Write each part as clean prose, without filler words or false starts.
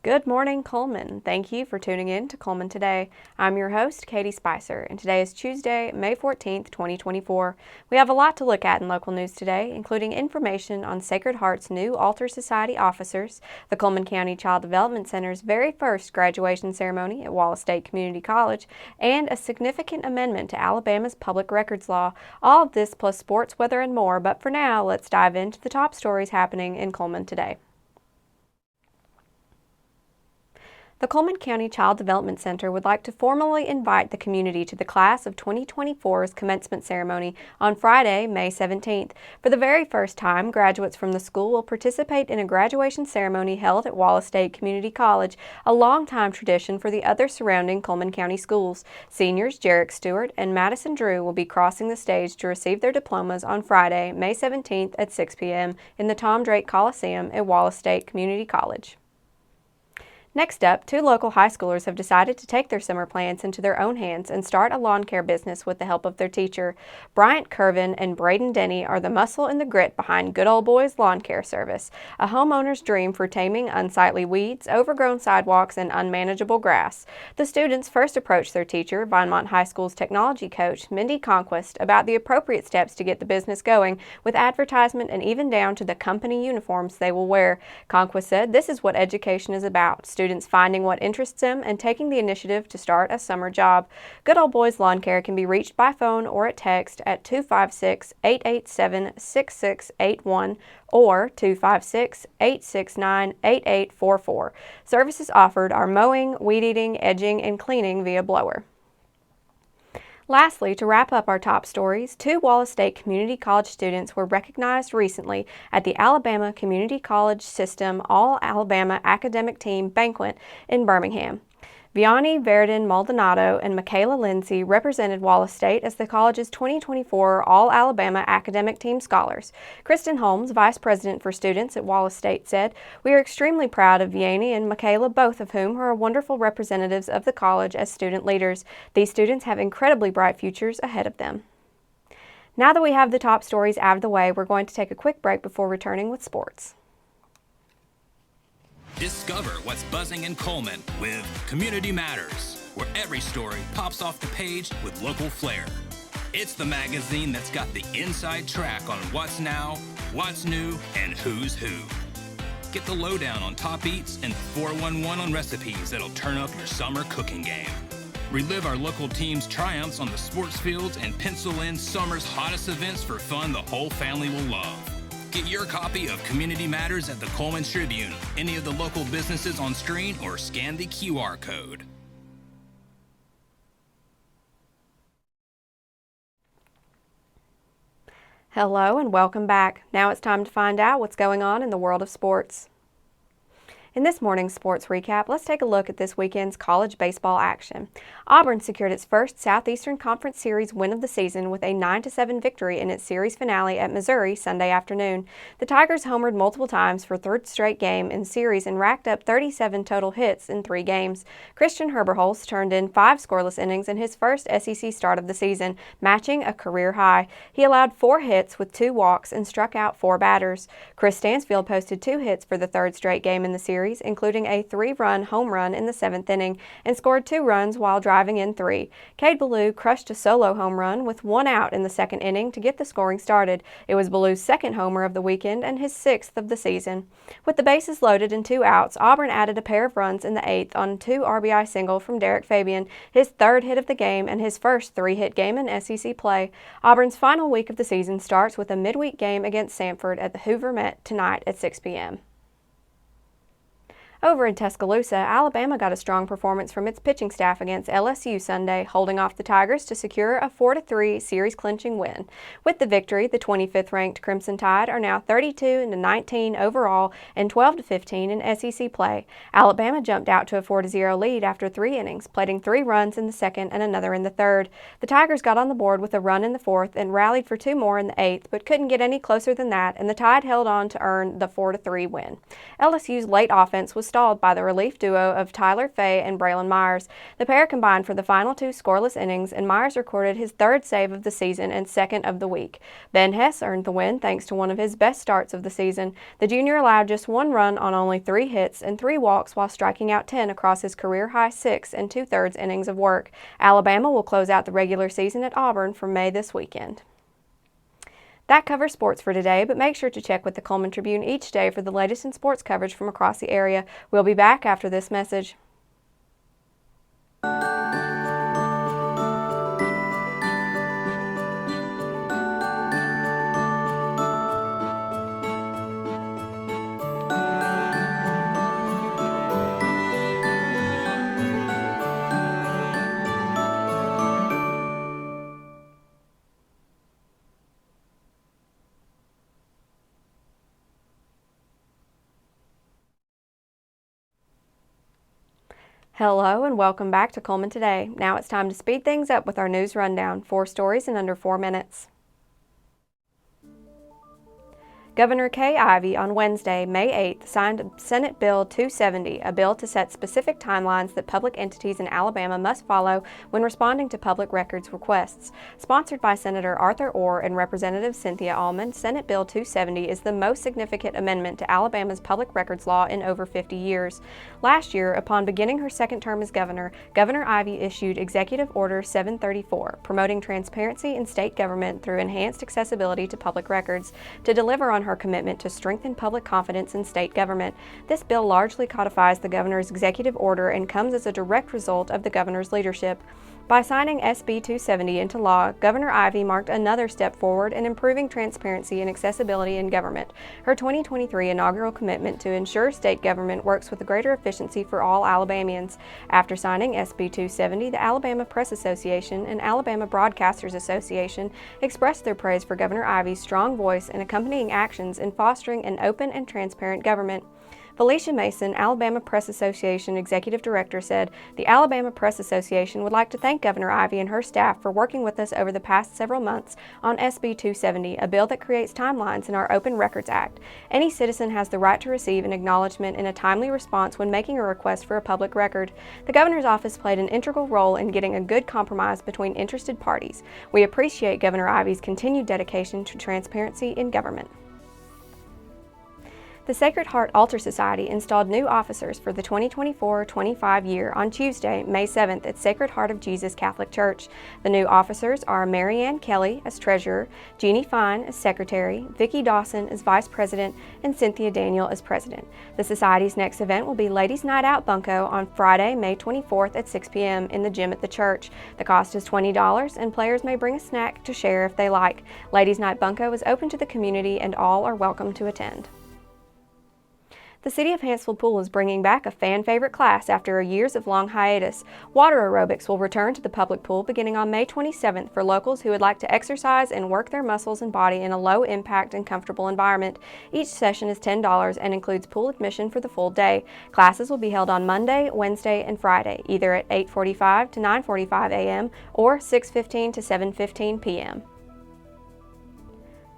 Good morning, Cullman. Thank you for tuning in to Cullman Today. I'm your host, Katie Spicer, and today is Tuesday, May 14th, 2024. We have a lot to look at in local news today, including information on Sacred Heart's new Altar Society officers, the Cullman County Child Development Center's very first graduation ceremony at Wallace State Community College, and a significant amendment to Alabama's public records law. All of this plus sports, weather, and more, but for now, let's dive into the top stories happening in Cullman today. The Cullman County Child Development Center would like to formally invite the community to the class of 2024's commencement ceremony on Friday, May 17th. For the very first time, graduates from the school will participate in a graduation ceremony held at Wallace State Community College, a longtime tradition for the other surrounding Cullman County schools. Seniors Jarek Stewart and Madison Drew will be crossing the stage to receive their diplomas on Friday, May 17th at 6 p.m. in the Tom Drake Coliseum at Wallace State Community College. Next up, two local high schoolers have decided to take their summer plans into their own hands and start a lawn care business with the help of their teacher. Bryant Curvin and Braden Denny are the muscle and the grit behind Good Old Boys Lawn Care Service, a homeowner's dream for taming unsightly weeds, overgrown sidewalks, and unmanageable grass. The students first approached their teacher, Vinemont High School's technology coach, Mindy Conquest, about the appropriate steps to get the business going, with advertisement and even down to the company uniforms they will wear. Conquest said this is what education is about. Students finding what interests them and taking the initiative to start a summer job. Good Old Boys Lawn Care can be reached by phone or at text at 256-887-6681 or 256-869-8844. Services offered are mowing, weed eating, edging, and cleaning via blower. Lastly, to wrap up our top stories, two Wallace State Community College students were recognized recently at the Alabama Community College System All-Alabama Academic Team Banquet in Birmingham. Vianney Verdon Maldonado and Michaela Lindsay represented Wallace State as the college's 2024 All-Alabama Academic Team Scholars. Kristen Holmes, Vice President for Students at Wallace State, said, "We are extremely proud of Vianney and Michaela, both of whom are wonderful representatives of the college as student leaders. These students have incredibly bright futures ahead of them." Now that we have the top stories out of the way, we're going to take a quick break before returning with sports. Discover what's buzzing in Cullman with Community Matters, where every story pops off the page with local flair. It's the magazine that's got the inside track on what's now, what's new, and who's who. Get the lowdown on top eats and the 411 on recipes that'll turn up your summer cooking game. Relive our local team's triumphs on the sports fields and pencil in summer's hottest events for fun the whole family will love. Get your copy of Community Matters at the Cullman Tribune, any of the local businesses on screen, or scan the QR code. Hello and welcome back. Now it's time to find out what's going on in the world of sports. In this morning's sports recap, let's take a look at this weekend's college baseball action. Auburn secured its first Southeastern Conference Series win of the season with a 9-7 victory in its series finale at Missouri Sunday afternoon. The Tigers homered multiple times for third straight game in series and racked up 37 total hits in 3 games. Christian Herberholz turned in 5 scoreless innings in his first SEC start of the season, matching a career high. He allowed 4 hits with 2 walks and struck out 4 batters. Chris Stansfield posted 2 hits for the third straight game in the series, including a 3-run home run in the 7th inning, and scored 2 runs while driving in 3. Cade Ballou crushed a solo home run with 1 out in the 2nd inning to get the scoring started. It was Ballou's 2nd homer of the weekend and his 6th of the season. With the bases loaded and 2 outs, Auburn added a pair of runs in the 8th on a 2 RBI single from Derek Fabian, his 3rd hit of the game and his first 3-hit game in SEC play. Auburn's final week of the season starts with a midweek game against Samford at the Hoover Met tonight at 6 p.m. Over in Tuscaloosa, Alabama got a strong performance from its pitching staff against LSU Sunday, holding off the Tigers to secure a 4-3 series-clinching win. With the victory, the 25th-ranked Crimson Tide are now 32-19 overall and 12-15 in SEC play. Alabama jumped out to a 4-0 lead after 3 innings, plating 3 runs in the 2nd and another in the 3rd. The Tigers got on the board with a run in the 4th and rallied for 2 more in the 8th, but couldn't get any closer than that, and the Tide held on to earn the 4-3 win. LSU's late offense was stalled by the relief duo of Tyler Fay and Braylon Myers. The pair combined for the final 2 scoreless innings, and Myers recorded his 3rd save of the season and 2nd of the week. Ben Hess earned the win thanks to one of his best starts of the season. The junior allowed just 1 run on only 3 hits and 3 walks while striking out 10 across his career-high 6 and 2/3 innings of work. Alabama will close out the regular season at Auburn for May this weekend. That covers sports for today, but make sure to check with the Cullman Tribune each day for the latest in sports coverage from across the area. We'll be back after this message. Hello and welcome back to Cullman Today. Now it's time to speed things up with our news rundown. 4 stories in under 4 minutes. Governor Kay Ivey on Wednesday, May 8th, signed Senate Bill 270, a bill to set specific timelines that public entities in Alabama must follow when responding to public records requests. Sponsored by Senator Arthur Orr and Representative Cynthia Allman, Senate Bill 270 is the most significant amendment to Alabama's public records law in over 50 years. Last year, upon beginning her 2nd term as governor, Governor Ivey issued Executive Order 734, promoting transparency in state government through enhanced accessibility to public records, to deliver on her commitment to strengthen public confidence in state government. This bill largely codifies the governor's executive order and comes as a direct result of the governor's leadership. By signing SB 270 into law, Governor Ivey marked another step forward in improving transparency and accessibility in government. Her 2023 inaugural commitment to ensure state government works with greater efficiency for all Alabamians. After signing SB 270, the Alabama Press Association and Alabama Broadcasters Association expressed their praise for Governor Ivey's strong voice and accompanying actions in fostering an open and transparent government. Felicia Mason, Alabama Press Association Executive Director, said, "The Alabama Press Association would like to thank Governor Ivey and her staff for working with us over the past several months on SB 270, a bill that creates timelines in our Open Records Act. Any citizen has the right to receive an acknowledgement in a timely response when making a request for a public record. The governor's office played an integral role in getting a good compromise between interested parties. We appreciate Governor Ivey's continued dedication to transparency in government." The Sacred Heart Altar Society installed new officers for the 2024-25 year on Tuesday, May 7th at Sacred Heart of Jesus Catholic Church. The new officers are Mary Ann Kelly as treasurer, Jeannie Fine as secretary, Vicki Dawson as vice president, and Cynthia Daniel as president. The Society's next event will be Ladies' Night Out Bunko on Friday, May 24th at 6 p.m. in the gym at the church. The cost is $20 and players may bring a snack to share if they like. Ladies' Night Bunko is open to the community and all are welcome to attend. The City of Hanceville Pool is bringing back a fan-favorite class after years of long hiatus. Water aerobics will return to the public pool beginning on May 27th for locals who would like to exercise and work their muscles and body in a low-impact and comfortable environment. Each session is $10 and includes pool admission for the full day. Classes will be held on Monday, Wednesday, and Friday, either at 8:45 to 9:45 a.m. or 6:15 to 7:15 p.m.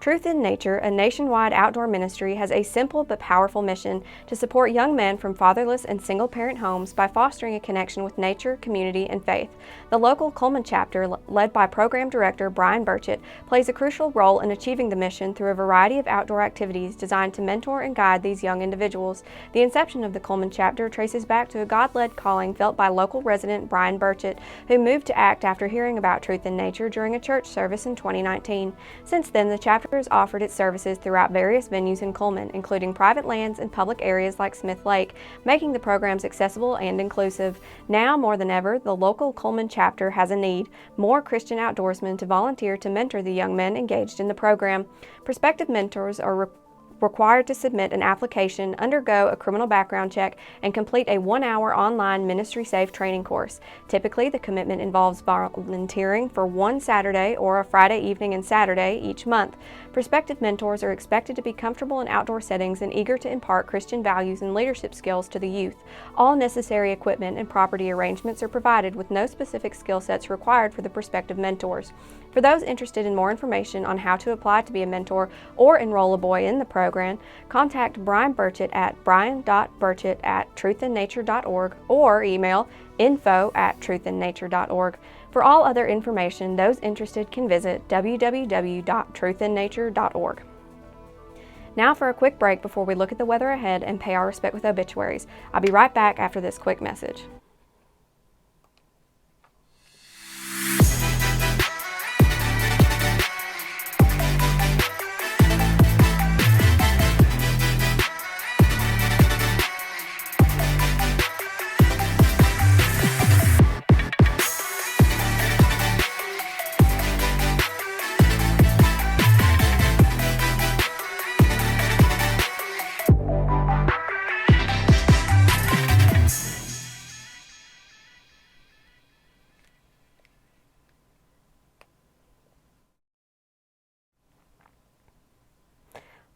Truth in Nature, a nationwide outdoor ministry, has a simple but powerful mission to support young men from fatherless and single-parent homes by fostering a connection with nature, community, and faith. The local Cullman chapter, led by Program Director Brian Burchett, plays a crucial role in achieving the mission through a variety of outdoor activities designed to mentor and guide these young individuals. The inception of the Cullman chapter traces back to a God-led calling felt by local resident Brian Burchett, who moved to ACT after hearing about Truth in Nature during a church service in 2019. Since then, the chapter has offered its services throughout various venues in Cullman, including private lands and public areas like Smith Lake, making the programs accessible and inclusive. Now more than ever, the local Cullman chapter has a need: more Christian outdoorsmen to volunteer to mentor the young men engaged in the program. Prospective mentors are required to submit an application, undergo a criminal background check, and complete a 1-hour online ministry safe training course. Typically, the commitment involves volunteering for one Saturday or a Friday evening and Saturday each month. Prospective mentors are expected to be comfortable in outdoor settings and eager to impart Christian values and leadership skills to the youth. All necessary equipment and property arrangements are provided with no specific skill sets required for the prospective mentors. For those interested in more information on how to apply to be a mentor or enroll a boy in the program, contact Brian Burchett at brian.burchett@truthandnature.org or email info@truthandnature.org. For all other information, those interested can visit www.truthandnature.org. Now for a quick break before we look at the weather ahead and pay our respect with obituaries. I'll be right back after this quick message.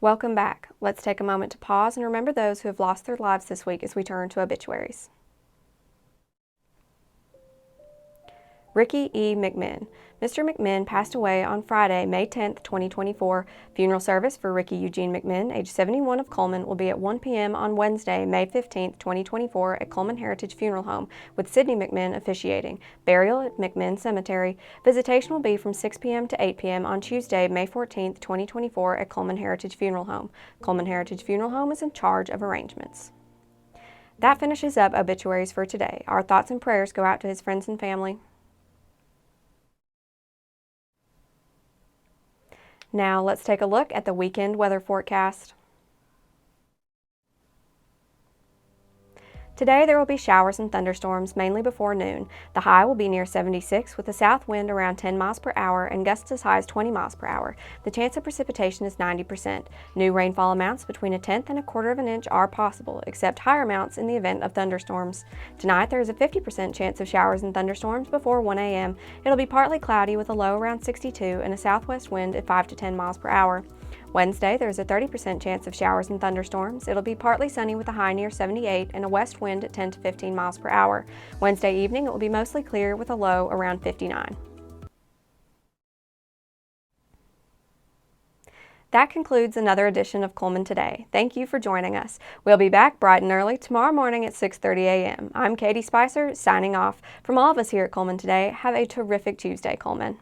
Welcome back. Let's take a moment to pause and remember those who have lost their lives this week as we turn to obituaries. Ricky E. McMinn. Mr. McMinn passed away on Friday, May 10, 2024. Funeral service for Ricky Eugene McMinn, age 71 of Cullman, will be at 1 p.m. on Wednesday, May 15, 2024 at Cullman Heritage Funeral Home, with Sidney McMinn officiating. Burial at McMinn Cemetery. Visitation will be from 6 p.m. to 8 p.m. on Tuesday, May 14, 2024 at Cullman Heritage Funeral Home. Cullman Heritage Funeral Home is in charge of arrangements. That finishes up obituaries for today. Our thoughts and prayers go out to his friends and family. Now let's take a look at the weekend weather forecast. Today there will be showers and thunderstorms, mainly before noon. The high will be near 76 with a south wind around 10 miles per hour and gusts as high as 20 miles per hour. The chance of precipitation is 90%. New rainfall amounts between 1/10 and 1/4 of an inch are possible, except higher amounts in the event of thunderstorms. Tonight there is a 50% chance of showers and thunderstorms before 1 a.m. It'll be partly cloudy with a low around 62 and a southwest wind at 5 to 10 miles per hour. Wednesday, there is a 30% chance of showers and thunderstorms. It'll be partly sunny with a high near 78 and a west wind at 10 to 15 miles per hour. Wednesday evening, it will be mostly clear with a low around 59. That concludes another edition of Cullman Today. Thank you for joining us. We'll be back bright and early tomorrow morning at 6:30 a.m. I'm Katie Spicer, signing off. From all of us here at Cullman Today, have a terrific Tuesday, Cullman.